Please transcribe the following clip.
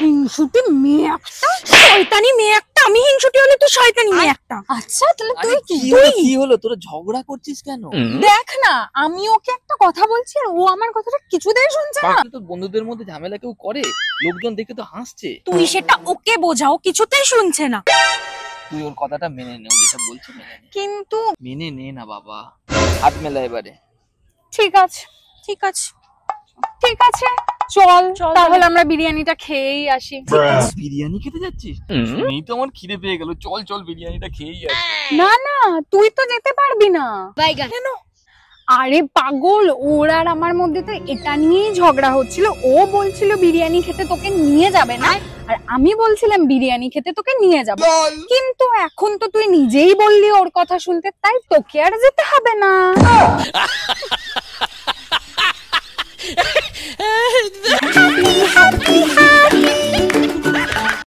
হিংসুটি মেয়ে একটা, শয়তানি মেয়ে একটা। আমি হিংসুটি হলে তুই শয়তানি মেয়ে একটা। আচ্ছা তাহলে তুই কি হলো তোরা ঝগড়া করছিস কেন? দেখ না, আমি ওকে একটা কথা বলছি আর ও আমার কথাটা কিছুতেই শুনছে না। তো বন্ধুদের মধ্যে ঝামেলা কেউ করে, লোকজন দেখে তো হাসছে। তুই সেটা ওকে বোঝাও, কিছুতেই শুনছে না। তুই ওর কথাটা মেনে নে, ও যেটা বলছে মেনে নে। কিন্তু মেনে নে না বাবা, হাত মেলা এবারে। ঠিক আছে ঠিক আছে, ঠিক আছে, চল তাহলে আমরা বিরিয়ানিটা খেয়েই আসি। বিরিয়ানি খেতে যাচ্ছিস? শুনেই তো আমার খিদে পেয়ে গেল। চল চল বিরিয়ানিটা খেয়েই আসি। না না, তুই তো যেতে পারবি না। কেন? আরে পাগল, ওর আর আমার মধ্যে তো এটা নিয়েই ঝগড়া হচ্ছিল। ও বলছিল বিরিয়ানি খেতে তোকে নিয়ে যাবে না, আর আমি বলছিলাম বিরিয়ানি খেতে তোকে নিয়ে যাব। কিন্তু এখন তো তুই নিজেই বললি ওর কথা শুনতে, তাই তোকে আর যেতে হবে না।